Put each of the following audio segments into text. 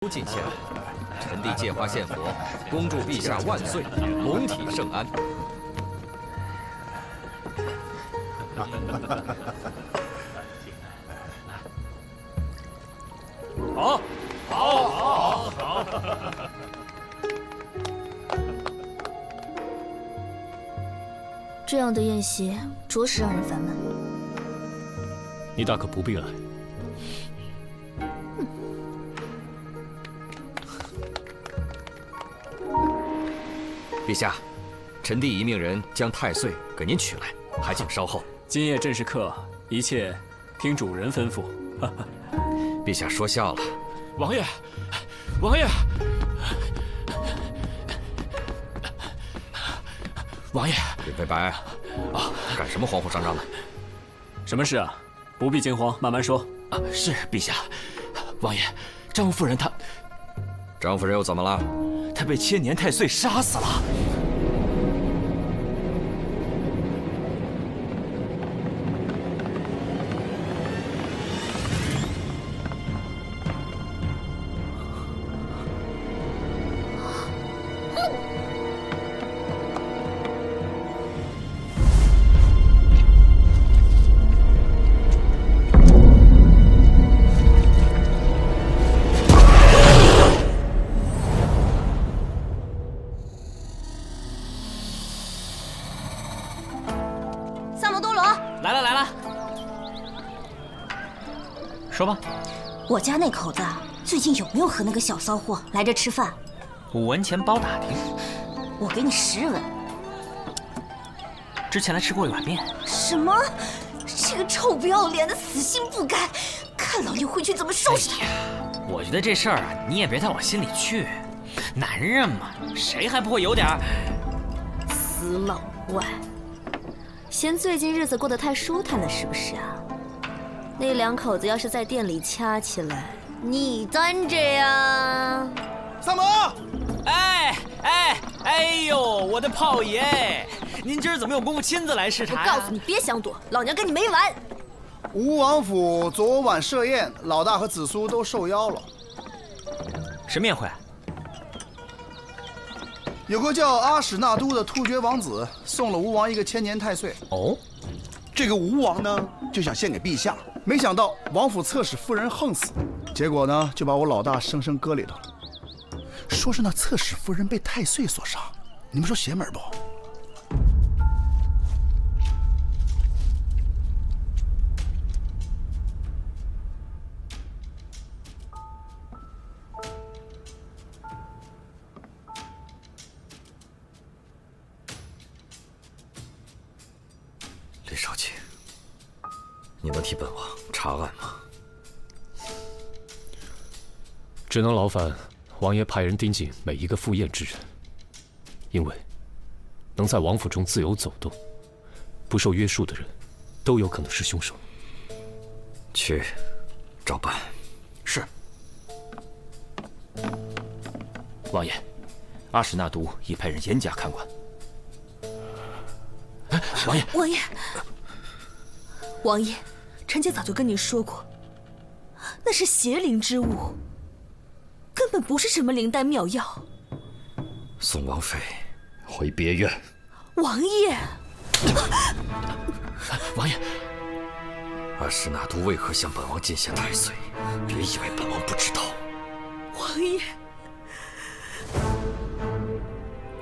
进献，臣弟借花献佛，恭祝陛下万岁，龙体圣安。好，好。这样的宴席着实让人烦闷。你大可不必来。陛下，臣弟已命人将太岁给您取来，还请稍后。今夜正是客，一切听主人吩咐。陛下说笑了。王爷，王爷，王爷，尹飞白，干什么慌慌张张的？什么事啊？不必惊慌，慢慢说。是陛下，王爷，张夫人她，张夫人又怎么了？她被千年太岁杀死了。说吧，我家那口子最近有没有和那个小骚货来这吃饭5文钱包打听。我给你10文。之前来吃过一碗面。什么？这个臭不要脸的，死心不改！看老爷回去怎么收拾他！我觉得这事儿啊，你也别太往心里去。男人嘛，谁还不会有点死老外，嫌最近日子过得太舒坦了是不是啊？那2口子要是在店里掐起来，你端着呀！三毛，哎呦，我的炮爷，您今儿怎么有功夫亲自来视察呀？我告诉你，别想躲，老娘跟你没完！吴王府昨晚设宴，老大和子苏都受邀了。什么宴会？有个叫阿史那都的突厥王子送了吴王一个千年太岁。哦，这个吴王呢，就想献给陛下，没想到王府侧室夫人横死，结果呢，就把我老大生生搁里头了。说是那侧室夫人被太岁所杀，你们说邪门不？李少卿，你能替本王查案吗？只能劳烦王爷派人盯紧每一个赴宴之人，因为能在王府中自由走动、不受约束的人，都有可能是凶手。去，照办。是。王爷，阿史那都已派人严加看管。王爷，王爷，臣妾早就跟你说过，那是邪灵之物，根本不是什么灵丹妙药。送王妃回别院。王爷，王爷，阿史那都为何向本王进献太岁？别以为本王不知道。王爷，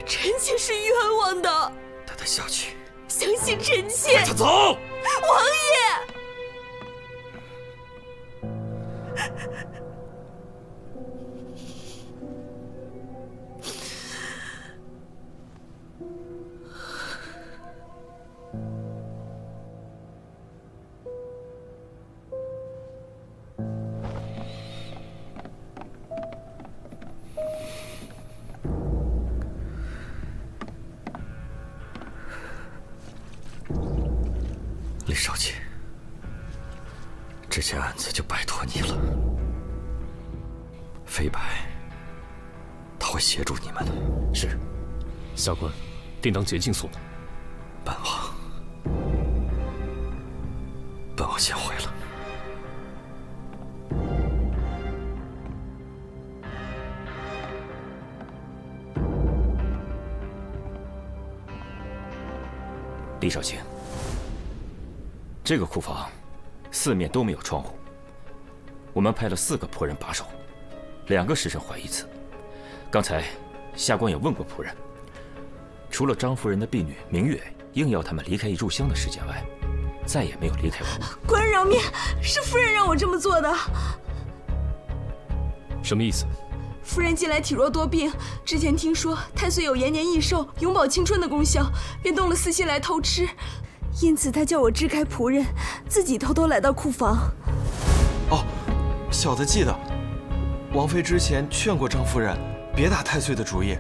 臣妾是冤枉的。带他下去。相信臣妾。带他走。王爷。李少卿，这件案子就拜托你了。飞白，他会协助你们的。是，下官定当竭尽所能。本王先回了。李少卿，这个库房四面都没有窗户，我们派了4个仆人把守，2个时辰换1次。刚才下官也问过仆人，除了张夫人的婢女明月硬要他们离开一炷香的时间外，再也没有离开过。官人饶命，是夫人让我这么做的。什么意思？夫人近来体弱多病，之前听说太岁有延年益寿、永葆青春的功效，便动了私心来偷吃，因此他叫我支开仆人，自己偷偷来到库房。哦，小的记得，王妃之前劝过张夫人别打太岁的主意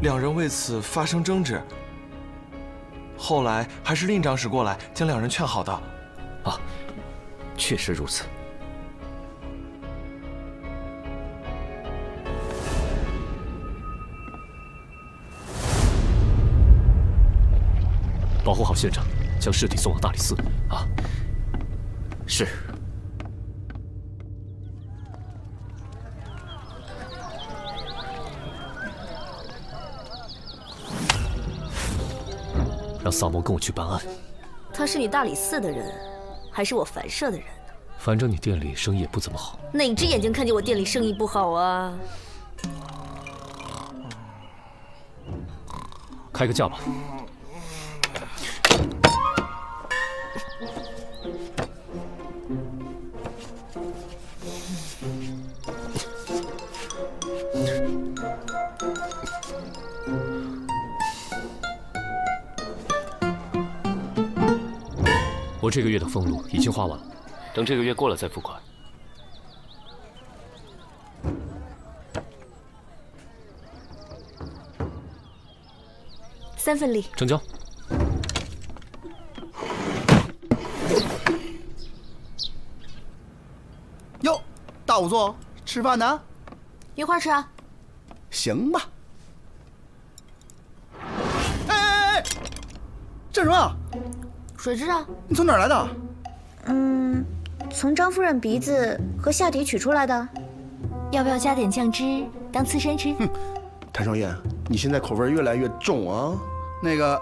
，2人为此发生争执。后来还是令长史过来将2人劝好的。啊，确实如此。保护好现场，将尸体送往大理寺。啊，是。让萨摩跟我去办案。他是你大理寺的人，还是我凡社的人呢？反正你店里生意也不怎么好。哪只眼睛看见我店里生意不好啊？开个价吧。我这个月的俸禄已经花完了，等这个月过了再付款。3份利，成交。哟，大仵作，吃饭呢？一块儿吃啊。行吧。哎，这什么？水蛭啊。你从哪儿来的？从张夫人鼻子和下体取出来的。要不要加点酱汁当刺身吃？谭少燕，你现在口味越来越重啊。那个，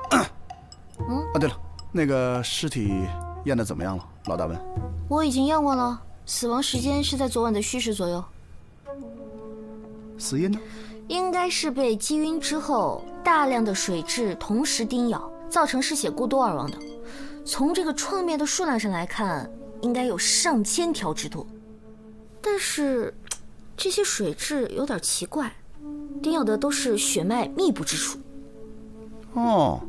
对了，那个尸体验的怎么样了？老大问。我已经验过了，死亡时间是在昨晚的戌时左右。死因呢？应该是被击晕之后，大量的水蛭同时叮咬，造成失血过多而亡的。从这个创面的数量上来看，应该有上千条之多。但是，这些水蛭有点奇怪，叮咬的都是血脉密布之处。哦，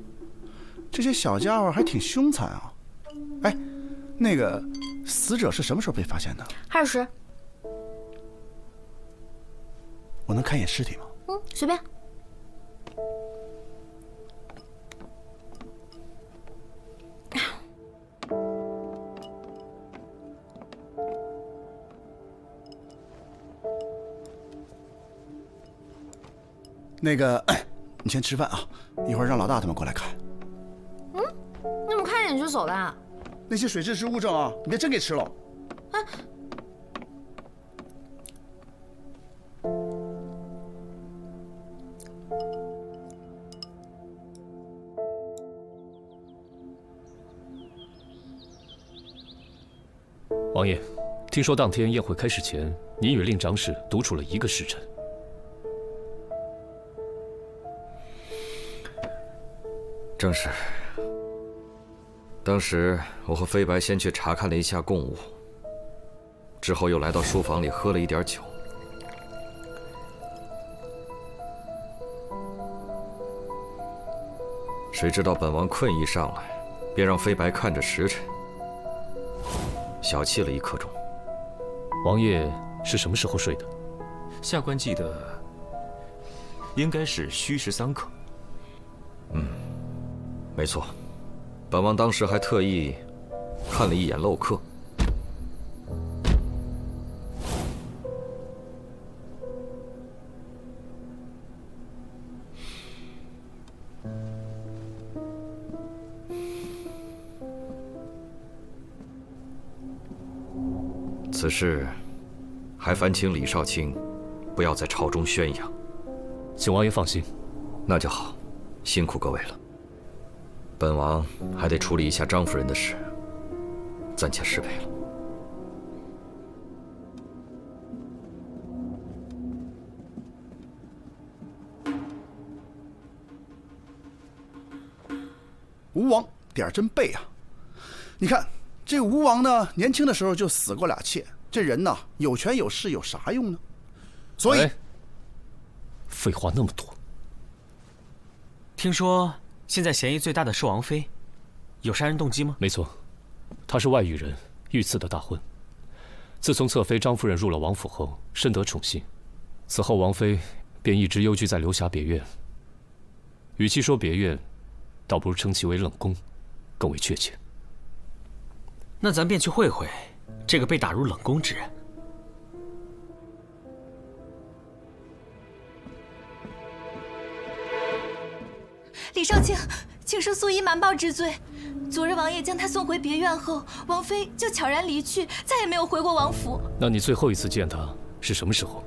这些小家伙还挺凶残啊！哎，那个死者是什么时候被发现的20时。我能看一眼尸体吗？随便。那个，你先吃饭啊，一会儿让老大他们过来看。你怎么看一眼就走了？那些水蛭是物证啊，你别真给吃了。王爷，听说当天宴会开始前，您与令长史独处了1个时辰。正是。当时我和飞白先去查看了一下贡物，之后又来到书房里喝了一点酒。谁知道本王困意上来，便让飞白看着时辰，小憩了1刻钟。王爷是什么时候睡的？下官记得应该是戌时3刻。没错，本王当时还特意看了一眼漏刻。此事还烦请李少卿不要在朝中宣扬。请王爷放心。那就好，辛苦各位了。本王还得处理一下张夫人的事，暂且失陪了。吴王点儿真背啊！你看这个吴王呢，年轻的时候就死过2妾，这人呐有权有势有啥用呢？所以，废话那么多。听说现在嫌疑最大的是王妃，有杀人动机吗？没错，她是外域人，遇刺的大婚。自从侧妃张夫人入了王府后，深得宠幸，此后王妃便一直幽居在流霞别院。与其说别院，倒不如称其为冷宫，更为确切。那咱便去会会这个被打入冷宫之人。李少卿，请恕素衣瞒报之罪。昨日王爷将她送回别院后，王妃就悄然离去，再也没有回过王府。那你最后一次见她是什么时候？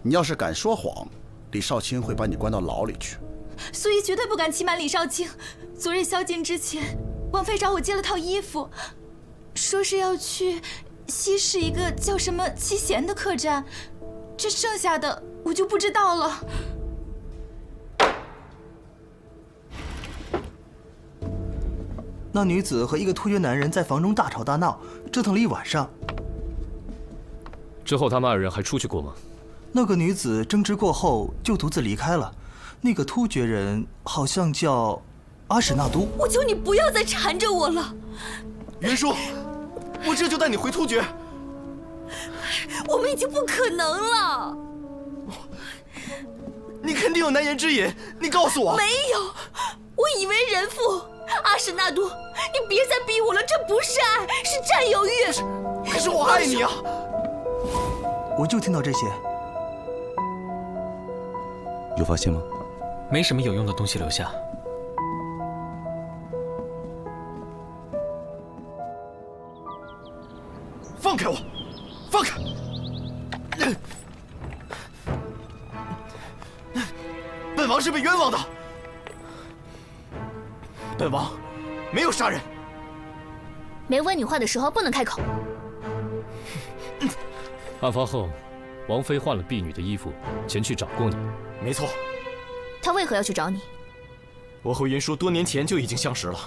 你要是敢说谎，李少卿会把你关到牢里去。素衣绝对不敢欺瞒李少卿。昨日宵禁之前，王妃找我借了套衣服，说是要去西市一个叫什么七贤的客栈，这剩下的我就不知道了。那女子和一个突厥男人在房中大吵大闹，折腾了一晚上。之后他们2人还出去过吗？那个女子争执过后就独自离开了。那个突厥人好像叫阿史那都。我求你不要再缠着我了。云舒，我这就带你回突厥。我们已经不可能了。你肯定有难言之隐，你告诉我。没有，我以为人父。阿史那都，你别再逼我了，这不是爱，是占有欲。可是我爱你啊！我就听到这些。有发现吗？没什么有用的东西留下。放开我！放开！本王是被冤枉的。本王没有杀人。没问你话的时候不能开口。案发后，王妃换了婢女的衣服前去找过你。没错。她为何要去找你？我和云舒多年前就已经相识了，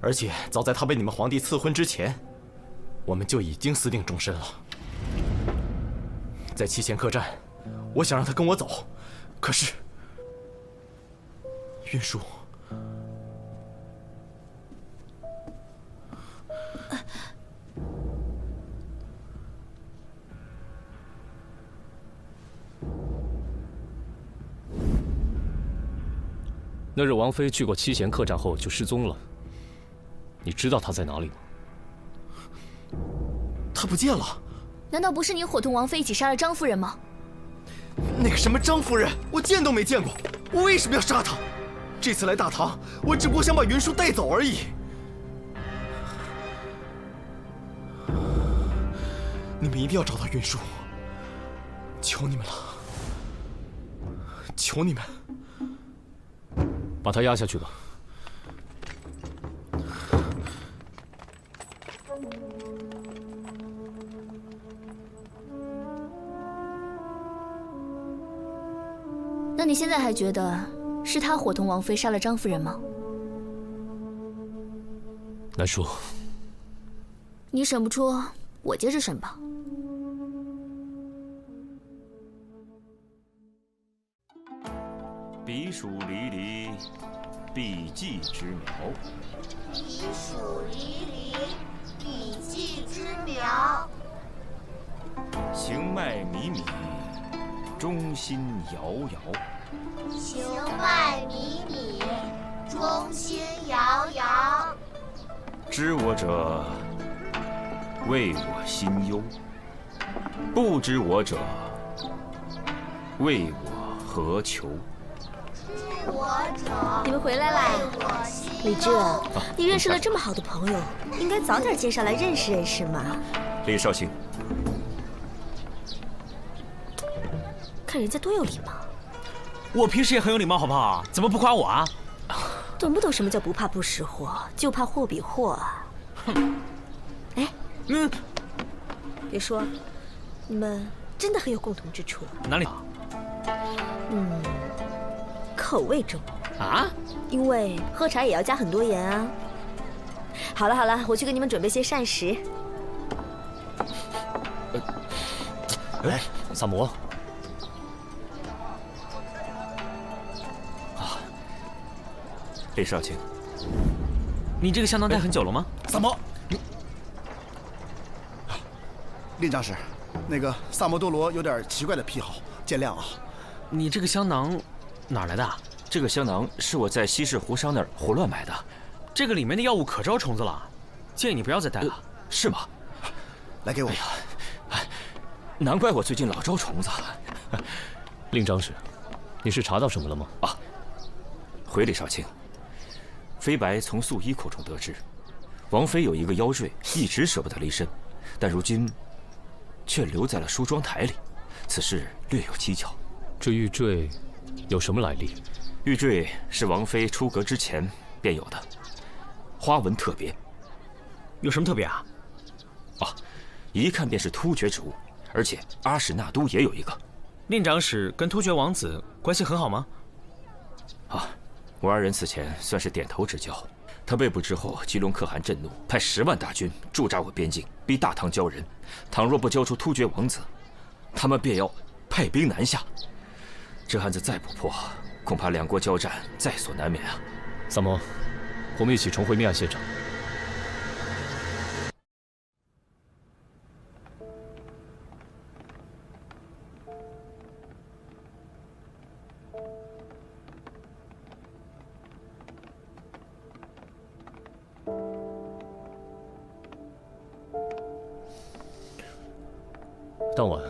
而且早在她被你们皇帝赐婚之前，我们就已经私定终身了。在七贤客栈，我想让她跟我走，可是云舒。那日王妃去过七贤客栈后就失踪了，你知道她在哪里吗？她不见了。难道不是你伙同王妃一起杀了张夫人吗？那个什么张夫人，我见都没见过，我为什么要杀她？这次来大唐，我只不过想把云舒带走而已。你们一定要找到云舒，求你们了，求你们。把他押下去吧。那你现在还觉得是他伙同王妃杀了张夫人吗？难说。你审不出，我接着审吧。彼黍离离，必稷之苗。彼黍离离，必稷之苗。行迈靡靡，忠心摇摇。行迈靡靡，忠心摇摇。知我者，谓我心忧；不知我者，谓我何求。你们回来啦！李治，你认识了这么好的朋友，应该早点介绍来认识认识嘛。李少卿，看人家多有礼貌。我平时也很有礼貌，好不好？怎么不夸我啊？懂不懂什么叫不怕不识货，就怕货比货啊？哎，别说，你们真的很有共同之处。哪里？口味重啊？因为喝茶也要加很多盐啊。好了好了，我去给你们准备些膳食。哎，萨摩。李少卿，你这个香囊戴很久了吗？萨摩，令长史，那个萨摩多罗有点奇怪的癖好，见谅啊。你这个香囊哪儿来的？这个香囊是我在西市胡商那儿胡乱买的，这个里面的药物可招虫子了，建议你不要再带了。是吗？来给我。难怪我最近老招虫子。令长史，你是查到什么了吗？啊，回李少卿。飞白从素衣口中得知，王妃有一个腰坠，一直舍不得离身，但如今却留在了梳妆台里。此事略有蹊跷。这玉坠有什么来历？玉坠是王妃出阁之前便有的，花纹特别。有什么特别啊？一看便是突厥之物，而且阿史那都也有一个。令长史跟突厥王子关系很好吗？我二人此前算是点头之交。他被捕之后，吉隆可汗震怒，派10万大军驻扎我边境，逼大唐交人。倘若不交出突厥王子，他们便要派兵南下。这案子再不破，恐怕两国交战在所难免啊！萨摩，我们一起重回命案现场。当晚，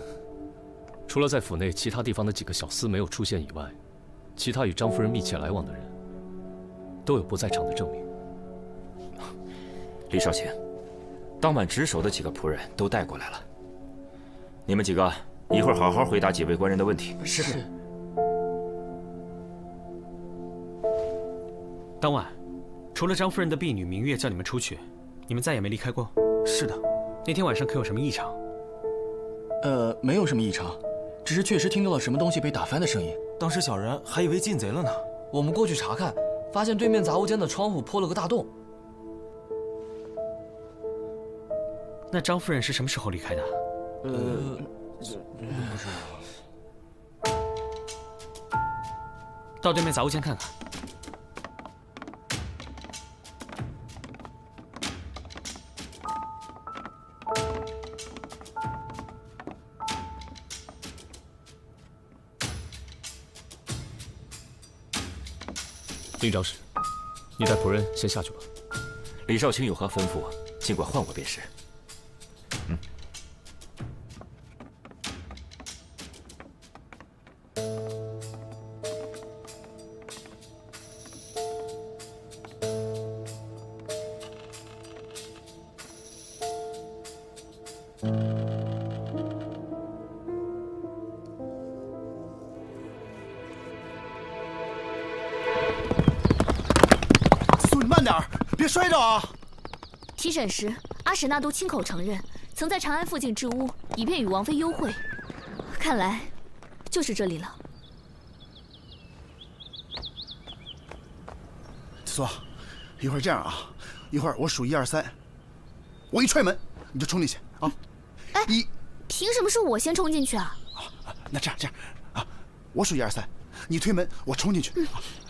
除了在府内其他地方的几个小厮没有出现以外，其他与张夫人密切来往的人，都有不在场的证明。李少卿，当晚值守的几个仆人都带过来了。你们几个一会儿好好回答几位官人的问题。是。当晚，除了张夫人的婢女明月叫你们出去，你们再也没离开过。是的。那天晚上可有什么异常？没有什么异常，只是确实听到了什么东西被打翻的声音。当时小人还以为进贼了呢。我们过去查看，发现对面杂物间的窗户破了个大洞。那张夫人是什么时候离开的？不知道。到对面杂物间看看。令长史，你带仆人先下去吧。李少卿有何吩咐，尽管唤我便是。慢点儿，别摔着啊！提审时，阿史那都亲口承认，曾在长安附近置屋，以便与王妃幽会。看来，就是这里了。子苏，一会儿这样啊，一会儿我数1、2、3，我一踹门你就冲进去啊！哎，凭什么是我先冲进去啊？那这样啊，我数1、2、3，你推门，我冲进去。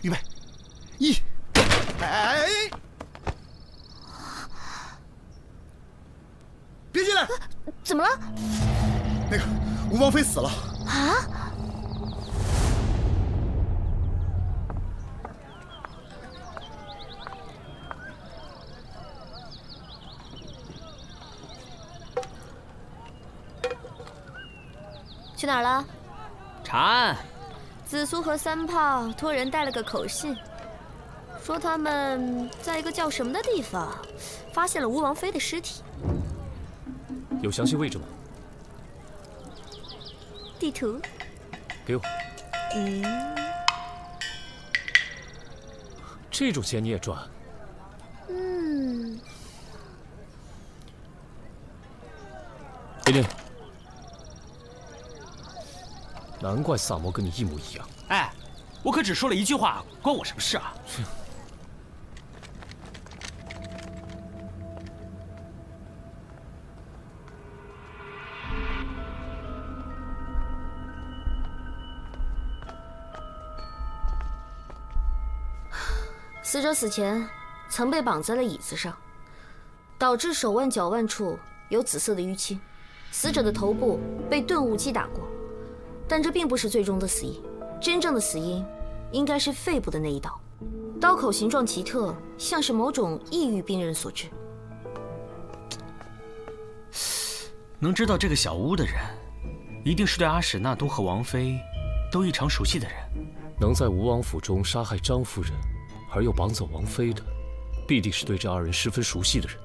预备，1。哎！别进来！怎么了？那个吴王妃死了。啊！去哪儿了？查案。紫苏和3炮托人带了个口信。说他们在一个叫什么的地方发现了吴王妃的尸体。有详细位置吗？地图。给我。这种钱你也赚？琳琳，难怪萨摩跟你一模一样。哎，我可只说了一句话，关我什么事啊？死者死前曾被绑在了椅子上，导致手腕、脚腕处有紫色的淤青。死者的头部被钝物击打过，但这并不是最终的死因，真正的死因应该是肺部的那一刀。刀口形状奇特，像是某种抑郁病人所致。能知道这个小屋的人，一定是对阿史那都和王妃都异常熟悉的人。能在吴王府中杀害张夫人，而又绑走王妃的，必定是对这二人十分熟悉的人。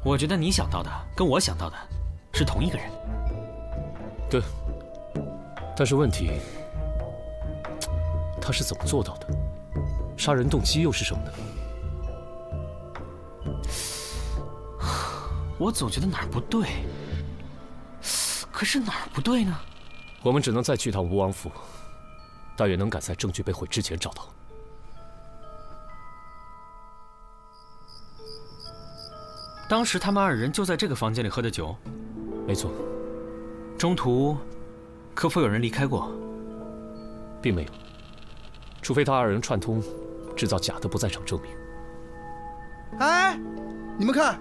我觉得你想到的跟我想到的是同一个人。对，但是问题，他是怎么做到的？杀人动机又是什么呢？我总觉得哪儿不对，可是哪儿不对呢？我们只能再去趟吴王府，但愿能赶在证据被毁之前找到。当时他们二人就在这个房间里喝的酒。没错。中途可否有人离开过？并没有，除非他二人串通，制造假的不在场证明。哎，你们看，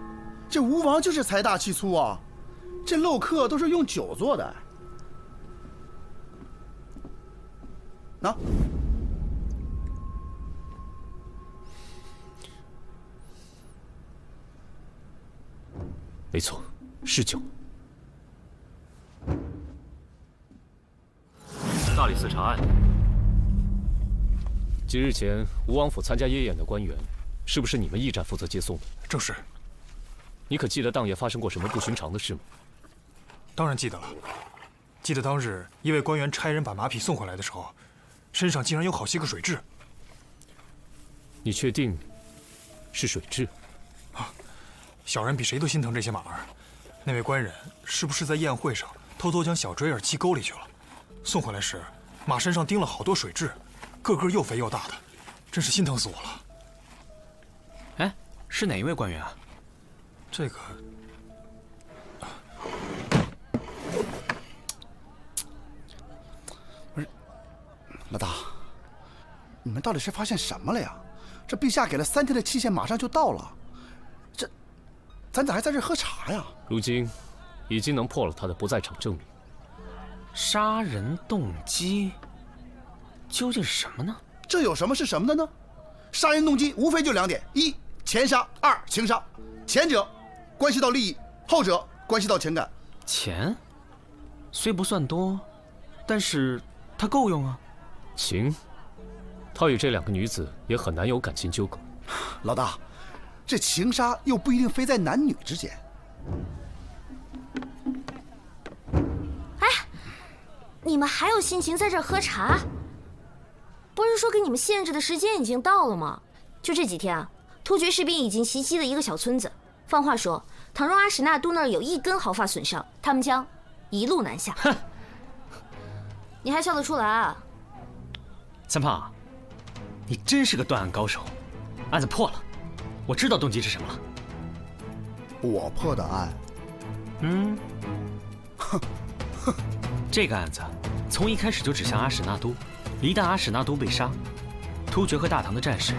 这吴王就是财大气粗啊，这漏客都是用酒做的。喏。没错，是酒。大理寺查案。几日前，吴王府参加夜宴的官员，是不是你们驿站负责接送的？正是。你可记得当夜发生过什么不寻常的事吗？当然记得了。记得当日一位官员差人把马匹送回来的时候，身上竟然有好些个水蛭。你确定是水蛭？小人比谁都心疼这些马儿。那位官人是不是在宴会上偷偷将小坠儿弃沟里去了？送回来时，马身上钉了好多水蛭，个个又肥又大的，真是心疼死我了。哎，是哪一位官员啊？这个……不是，老大，你们到底是发现什么了呀？这陛下给了3天的期限，马上就到了。咱咋还在这喝茶呀？如今已经能破了他的不在场证明。杀人动机究竟是什么呢？这有什么是什么的呢？杀人动机无非就2点：一钱杀，2情杀。前者关系到利益，后者关系到情感。钱虽不算多，但是它够用啊。情，他与这2个女子也很难有感情纠葛。老大。这情杀又不一定非在男女之间。哎，你们还有心情在这儿喝茶？不是说给你们限制的时间已经到了吗？就这几天啊，突厥士兵已经袭击了一个小村子。放话说，倘若阿史那都那儿有1根毫发损伤，他们将一路南下。哼，你还笑得出来啊？三胖，你真是个断案高手，案子破了。我知道动机是什么了。我破的案。这个案子从一开始就指向阿史那都，一旦阿史那都被杀，突厥和大唐的战事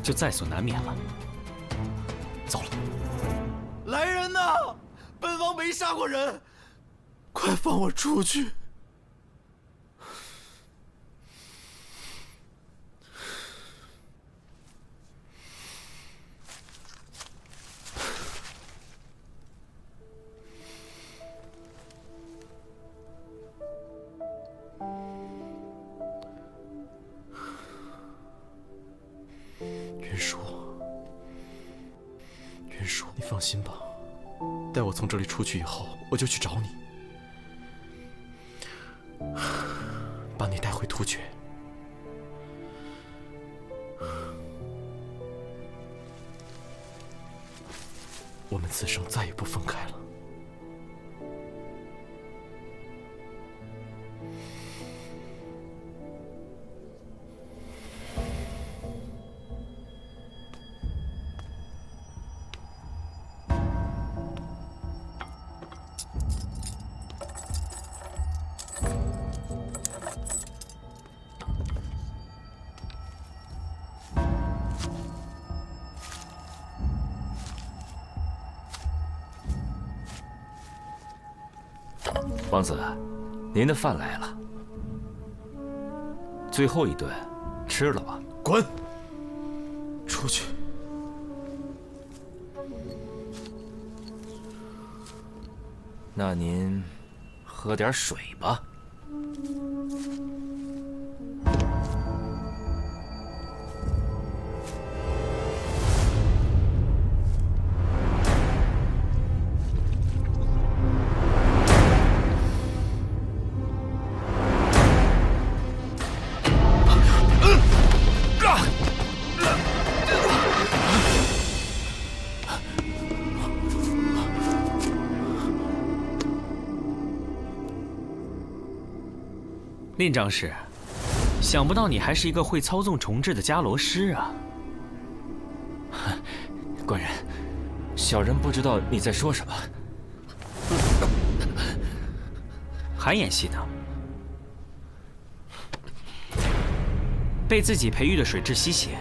就在所难免了。糟了！来人呐！本王没杀过人，快放我出去！云舒，你放心吧，待我从这里出去以后，我就去找你，把你带回突厥。此生再也不分开了。王子，您的饭来了。最后一顿，吃了吧。滚！出去。那您喝点水吧。令长史，想不到你还是一个会操纵重置的伽罗师啊！官人，小人不知道你在说什么。还演戏呢？被自己培育的水蛭吸血，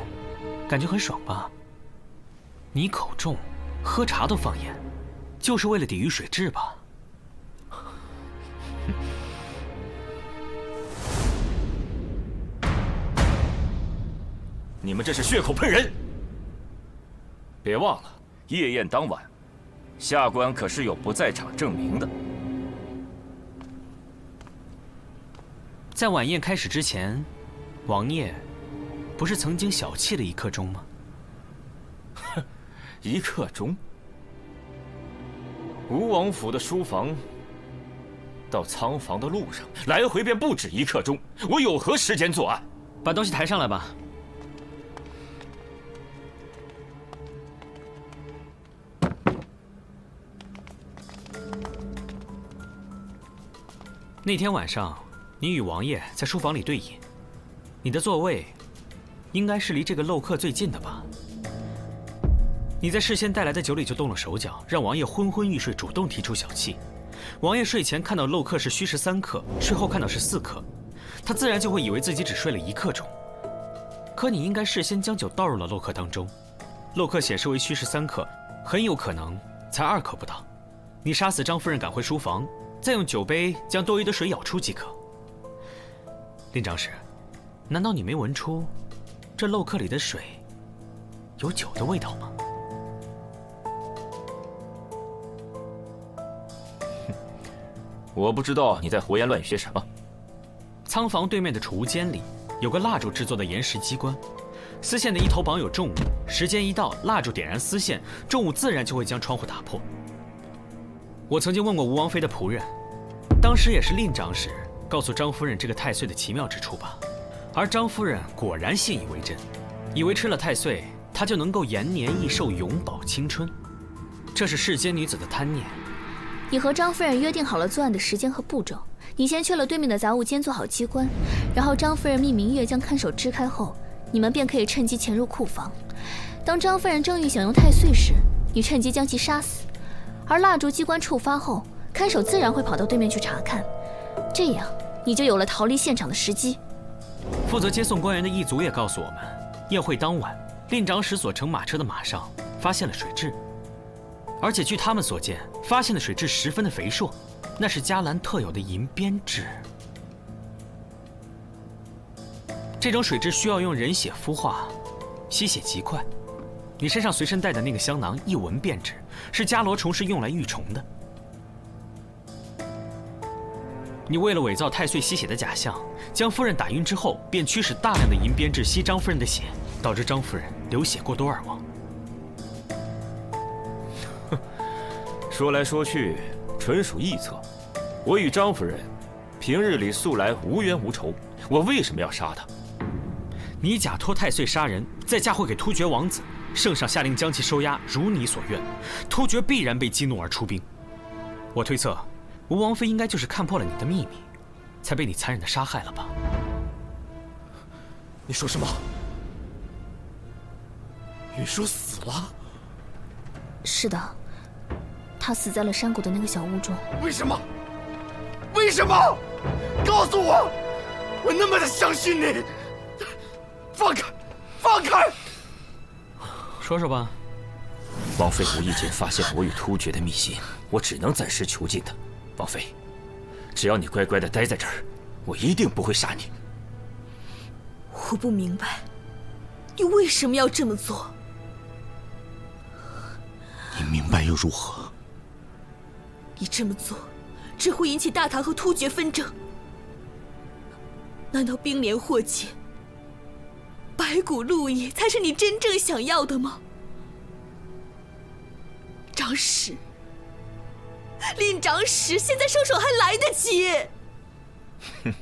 感觉很爽吧？你口重，喝茶都放盐，就是为了抵御水蛭吧？你们这是血口喷人！别忘了，夜宴当晚，下官可是有不在场证明的。在晚宴开始之前，王爷不是曾经小憩了1刻钟吗？哼，1刻钟？吴王府的书房到仓房的路上，来回便不止1刻钟，我有何时间作案？把东西抬上来吧。那天晚上，你与王爷在书房里对饮，你的座位应该是离这个漏客最近的吧？你在事先带来的酒里就动了手脚，让王爷昏昏欲睡，主动提出小憩。王爷睡前看到漏客是虚实3刻，睡后看到是4刻，他自然就会以为自己只睡了1刻钟。可你应该事先将酒倒入了漏客当中，漏客显示为虚实3刻，很有可能才2刻不到。你杀死张夫人，赶回书房。再用酒杯将多余的水舀出即可。令长史，难道你没闻出这漏客里的水有酒的味道吗？我不知道你在胡言乱语些什么。仓房对面的储物间里有个蜡烛制作的岩石机关，丝线的一头绑有重物，时间一到，蜡烛点燃丝线，重物自然就会将窗户打破。我曾经问过吴王妃的仆人，当时也是令长史告诉张夫人这个太岁的奇妙之处吧。而张夫人果然信以为真，以为吃了太岁，她就能够延年益寿、永葆青春。这是世间女子的贪念。你和张夫人约定好了作案的时间和步骤，你先去了对面的杂物间做好机关，然后张夫人命明月将看守支开后，你们便可以趁机潜入库房。当张夫人正欲享用太岁时，你趁机将其杀死。而蜡烛机关触发后，看守自然会跑到对面去查看，这样你就有了逃离现场的时机。负责接送官员的一族也告诉我们，宴会当晚，令长史所乘马车的马上发现了水蛭，而且据他们所见，发现的水蛭十分的肥硕，那是迦兰特有的银编制。这种水蛭需要用人血孵化，吸血极快。你身上随身带的那个香囊，一闻便知是伽罗虫是用来育虫的。你为了伪造太岁吸血的假象，将夫人打晕之后，便驱使大量的银编制吸张夫人的血，导致张夫人流血过多而亡。说来说去，纯属臆测。我与张夫人平日里素来无冤无仇，我为什么要杀她？你假托太岁杀人，再嫁祸给突厥王子，圣上下令将其收押，如你所愿，突厥必然被激怒而出兵。我推测，吴王妃应该就是看破了你的秘密，才被你残忍的杀害了吧？你说什么？云舒死了？是的，他死在了山谷的那个小屋中。为什么？为什么？告诉我！我那么的相信你！放开！放开！说说吧。王妃无意间发现了我与突厥的密信，我只能暂时囚禁她。王妃，只要你乖乖的待在这儿，我一定不会杀你。我不明白，你为什么要这么做？你明白又如何？你这么做，只会引起大唐和突厥纷争。难道兵连祸结，白骨路易才是你真正想要的吗？长史，令长史，现在收手还来得及。哼，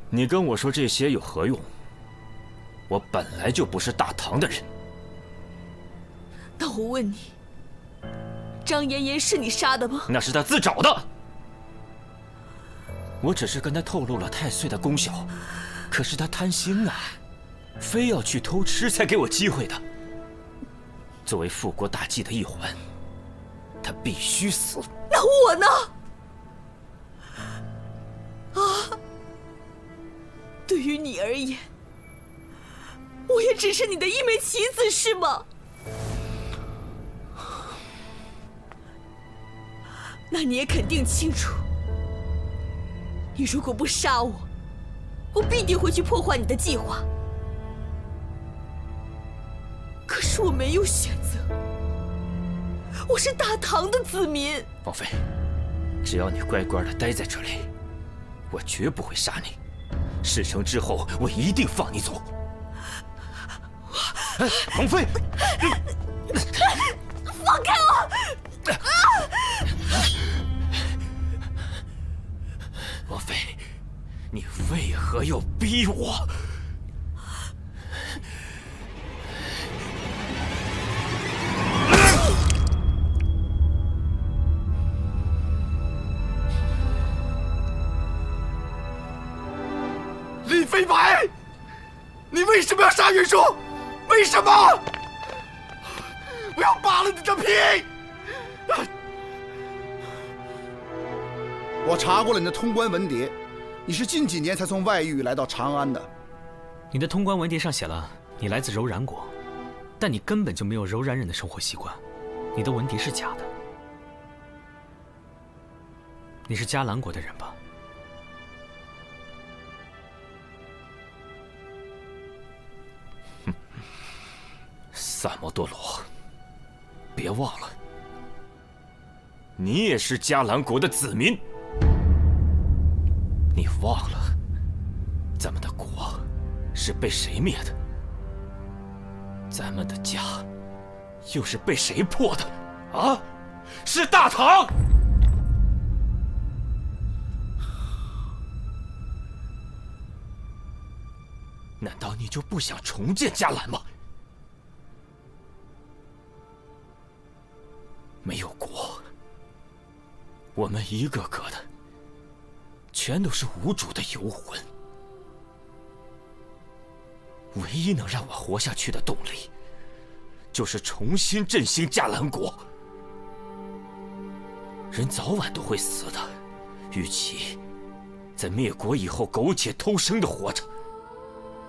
你跟我说这些有何用？我本来就不是大唐的人。那我问你，张妍妍是你杀的吗？那是他自找的。我只是跟他透露了太岁的功效，可是他贪心啊，非要去偷吃才给我机会的。作为复国大计的一环，他必须死。那我呢？啊，对于你而言，我也只是你的一枚棋子，是吗？那你也肯定清楚，你如果不杀我，我必定会去破坏你的计划。可是我没有选择，我是大唐的子民。王妃，只要你乖乖的待在这里，我绝不会杀你。事成之后，我一定放你走。王妃，放开我！王妃，你为何要逼我？李飞白，你为什么要杀云舒？为什么？我要扒了你的皮！我查过了你的通关文牒，你是近几年才从外域来到长安的。你的通关文牒上写了你来自柔然国，但你根本就没有柔然人的生活习惯，你的文牒是假的。你是迦兰国的人吧？萨摩多罗，别忘了，你也是迦兰国的子民。你忘了，咱们的国是被谁灭的？咱们的家又是被谁破的？啊，是大唐！难道你就不想重建迦兰吗？没有国，我们一个个的全都是无主的游魂。唯一能让我活下去的动力，就是重新振兴迦兰国。人早晚都会死的，与其在灭国以后苟且偷生的活着，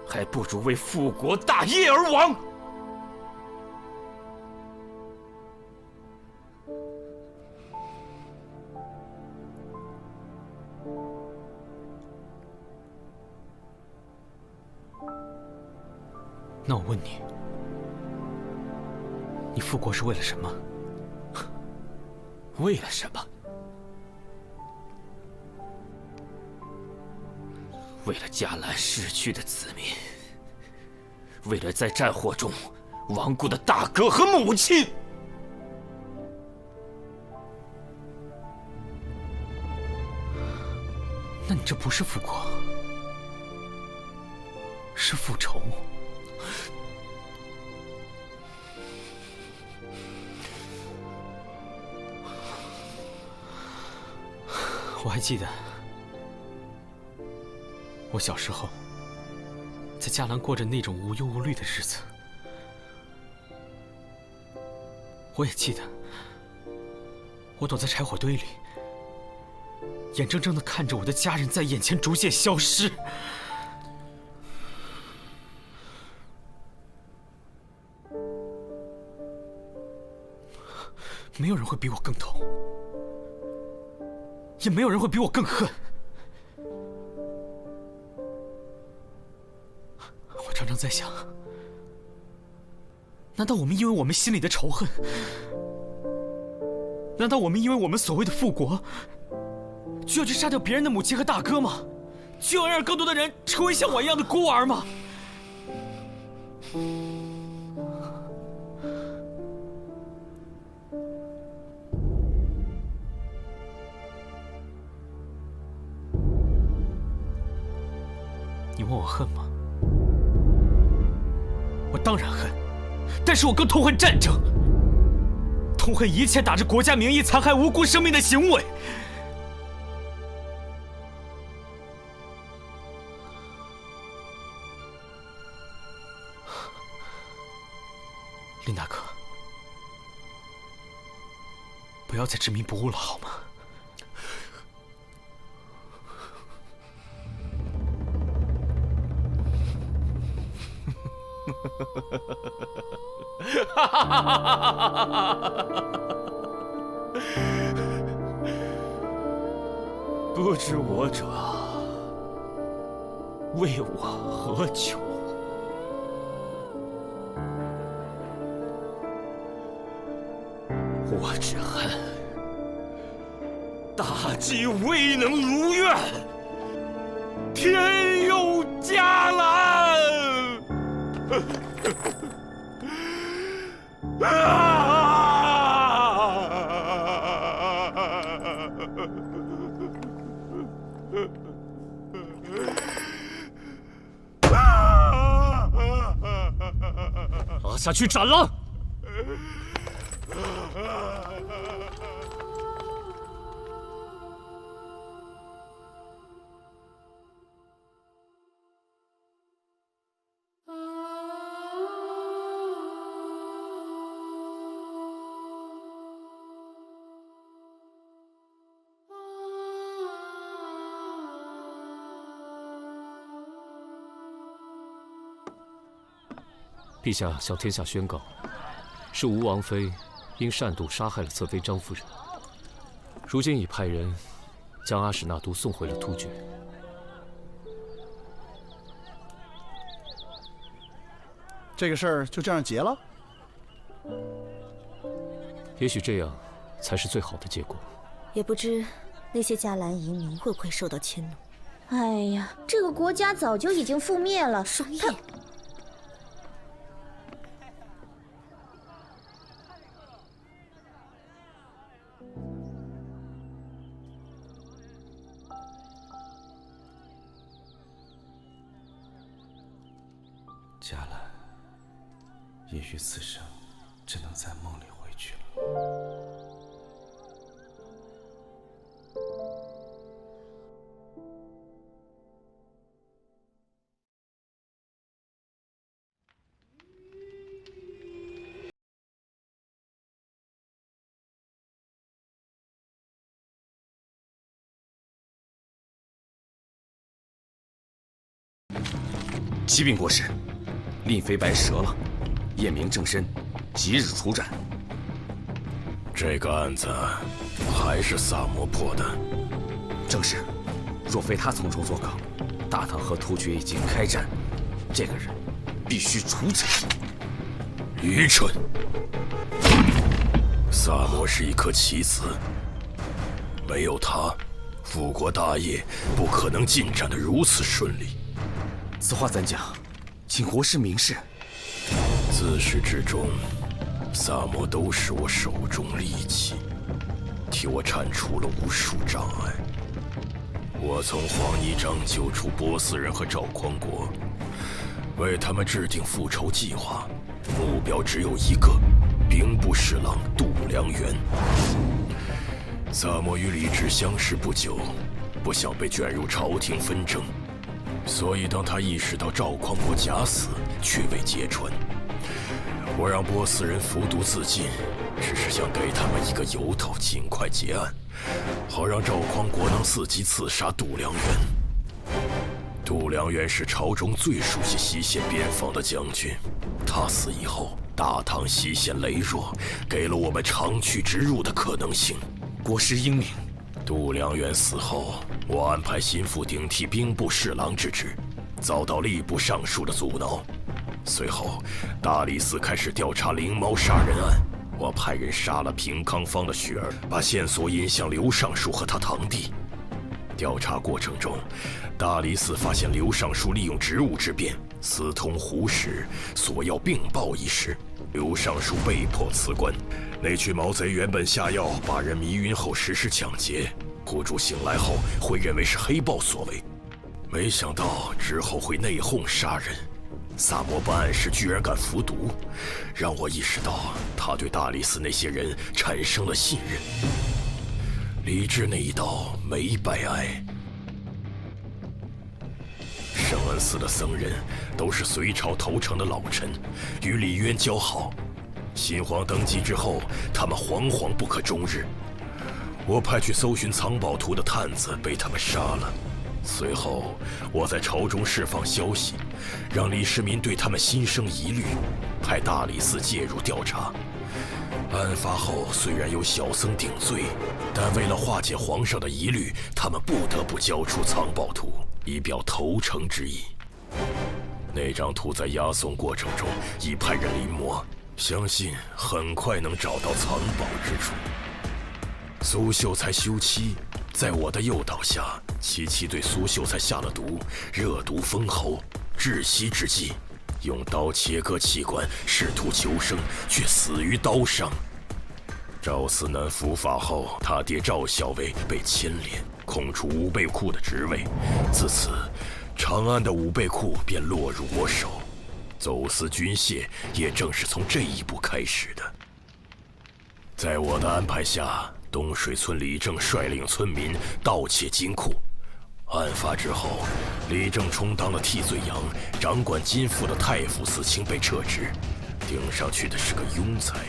还不如为复国大业而亡。那我问你，你复国是为了什么？为了什么？为了迦兰逝去的子民，为了在战火中亡故的大哥和母亲。那你这不是复国，是复仇。我还记得，我小时候在迦兰过着那种无忧无虑的日子。我也记得，我躲在柴火堆里，眼睁睁地看着我的家人在眼前逐渐消失。没有人会比我更痛，也没有人会比我更恨。我常常在想，难道我们因为我们心里的仇恨，难道我们因为我们所谓的复国，就要去杀掉别人的母亲和大哥吗？就要让更多的人成为像我一样的孤儿吗？你问我恨吗？我当然恨，但是我更痛恨战争，痛恨一切打着国家名义残害无辜生命的行为。林大哥，不要再执迷不悟了，好吗？不知我者，为我何求？我只恨大计未能如愿，天佑迦兰！拉下去斩了！陛下向天下宣告，是吴王妃因擅妒杀害了侧妃张夫人，如今已派人将阿史那都送回了突厥。这个事儿就这样结了？也许这样才是最好的结果。也不知那些迦兰移民会不会受到迁怒。哎呀，这个国家早就已经覆灭了。双叶。迦兰，也许此生只能在梦里回去了。启禀国师，令妃白折了，验明正身，即日处斩。这个案子还是萨摩破的。正是，若非他从中作梗，大唐和突厥已经开战，这个人必须处斩。愚蠢！萨摩是一颗棋子，没有他，复国大业不可能进展得如此顺利。此话怎讲？请国师明示。自始至终，萨摩都是我手中利器，替我铲除了无数障碍。我从黄泥章救出波斯人和赵匡国，为他们制定复仇计划，目标只有一个：兵部侍郎度良源。萨摩与李治相识不久，不想被卷入朝廷纷争，所以当他意识到赵匡胤假死却未揭穿，我让波斯人服毒自尽，只是想给他们一个由头，尽快结案，好让赵匡胤能伺机刺杀度良源。度良源是朝中最熟悉西线边防的将军，他死以后，大唐西线羸弱，给了我们长驱直入的可能性。国师英明。度良源死后，我安排心腹顶替兵部侍郎之职，遭到吏部尚书的阻挠。随后，大理寺开始调查灵猫杀人案，我派人杀了平康坊的雪儿，把线索引向刘尚书和他堂弟。调查过程中，大理寺发现刘尚书利用职务之便私通胡氏，索要并报一事。刘尚书被迫辞官。那群毛贼原本下药把人迷晕后实施抢劫，户主醒来后会认为是黑豹所为，没想到之后会内讧杀人。萨摩办案时居然敢服毒，让我意识到他对大理寺那些人产生了信任。李治那一刀没白挨。圣恩寺的僧人都是隋朝投诚的老臣，与李渊交好。新皇登基之后，他们惶惶不可终日。我派去搜寻藏宝图的探子被他们杀了。随后，我在朝中释放消息，让李世民对他们心生疑虑，派大理寺介入调查。案发后，虽然有小僧顶罪，但为了化解皇上的疑虑，他们不得不交出藏宝图，以表投诚之意。那张图在押送过程中已派人临摹，相信很快能找到藏宝之处。苏秀才休妻，在我的诱导下，琪琪对苏秀才下了毒，热毒封喉，窒息之际，用刀切割器官，试图求生，却死于刀伤。赵思南伏法后，他爹赵校尉被牵连，空出武备库的职位，自此，长安的武备库便落入我手。走私军械也正是从这一步开始的。在我的安排下，东水村李正率领村民盗窃金库。案发之后，李正充当了替罪羊，掌管金库的太府司卿被撤职，顶上去的是个庸才，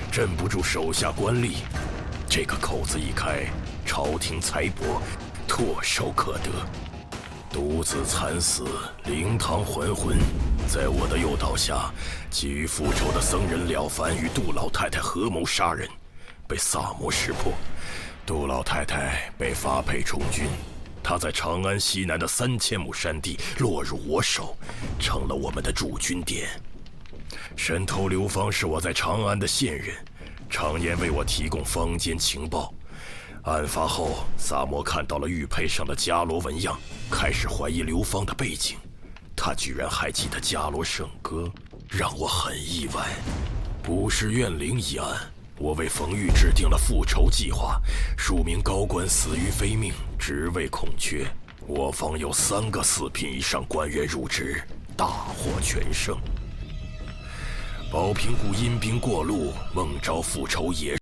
镇不住手下官吏。这个口子一开，朝廷财帛唾手可得。独子惨死，灵堂还魂。在我的诱导下，急于复仇的僧人了凡与杜老太太合谋杀人，被萨摩识破。杜老太太被发配充军，她在长安西南的3000亩山地落入我手，成了我们的驻军点。神头刘芳是我在长安的线人，常年为我提供坊间情报。案发后，萨摩看到了玉佩上的伽罗纹样，开始怀疑刘芳的背景。他居然还记得伽罗圣歌，让我很意外。不是怨灵一案，我为冯玉制定了复仇计划，数名高官死于非命，职位空缺。我方有3个4品以上官员入职，大获全胜。保平谷阴兵过路，孟昭复仇也。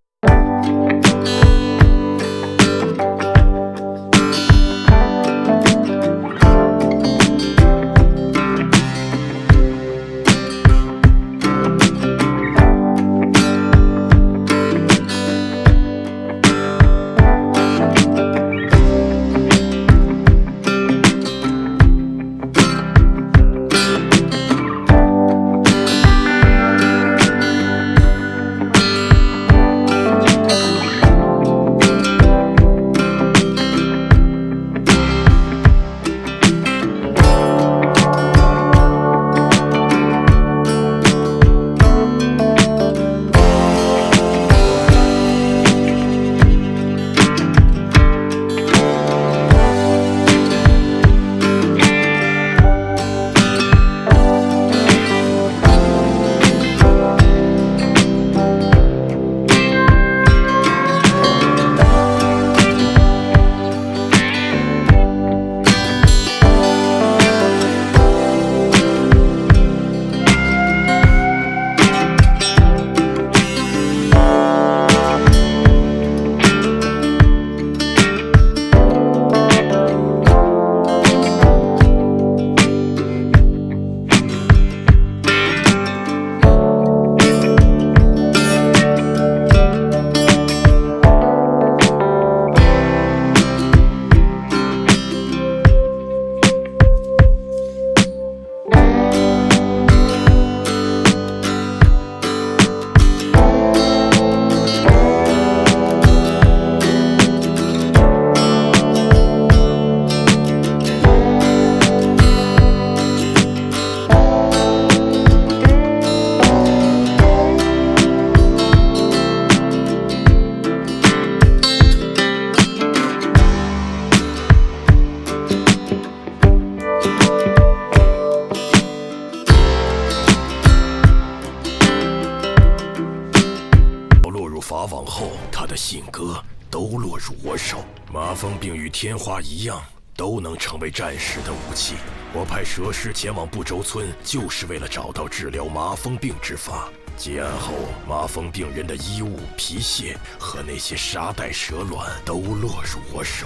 信鸽都落入我手。麻风病与天花一样，都能成为战士的武器。我派蛇师前往不周村，就是为了找到治疗麻风病之法。结案后，麻风病人的衣物、皮屑和那些沙袋蛇卵都落入我手。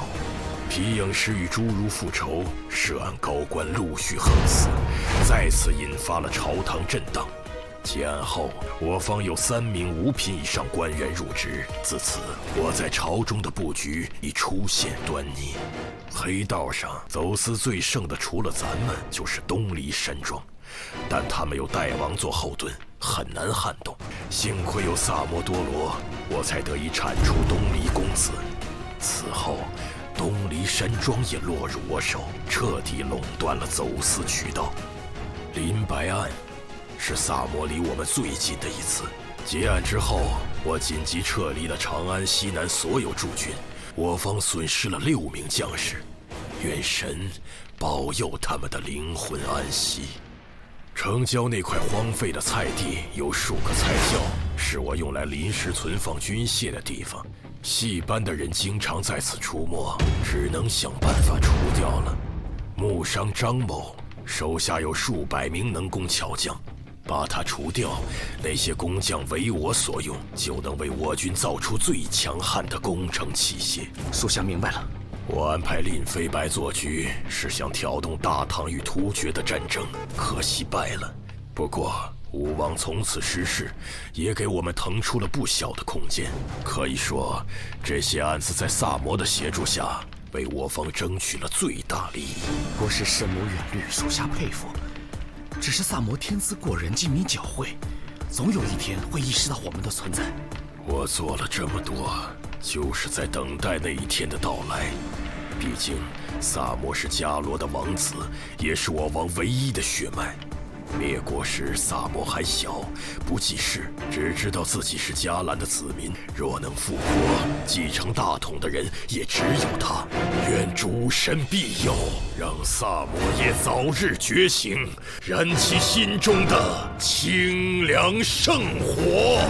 皮影师与侏儒复仇，涉案高官陆续横死，再次引发了朝堂震荡。结案后，我方有3名5品以上官员入职，自此我在朝中的布局已出现端倪。黑道上走私最盛的，除了咱们，就是东离山庄，但他们有代王做后盾，很难撼动。幸亏有萨摩多罗，我才得以铲除东离公子。此后，东离山庄也落入我手，彻底垄断了走私渠道。林白案是萨摩离我们最近的一次。结案之后，我紧急撤离了长安西南所有驻军，我方损失了6名将士，愿神保佑他们的灵魂安息。城郊那块荒废的菜地有数个菜窖，是我用来临时存放军械的地方。戏班的人经常在此出没，只能想办法除掉了。木商张某手下有数百名能工巧匠，把他除掉，那些工匠为我所用，就能为我军造出最强悍的工程器械。属下明白了。我安排令飞白做局，是想挑动大唐与突厥的战争，可惜败了。不过武王从此失势，也给我们腾出了不小的空间。可以说，这些案子在萨摩的协助下，为我方争取了最大利益。国师深谋远虑，属下佩服。只是萨摩天资过人，精明狡慧，总有一天会意识到我们的存在。我做了这么多，就是在等待那一天的到来。毕竟，萨摩是伽罗的王子，也是我王唯一的血脉。灭国时，萨摩还小，不记事，只知道自己是伽蓝的子民。若能复国，继承大统的人也只有他。愿诸神庇佑，让萨摩耶早日觉醒，燃起心中的清凉圣火。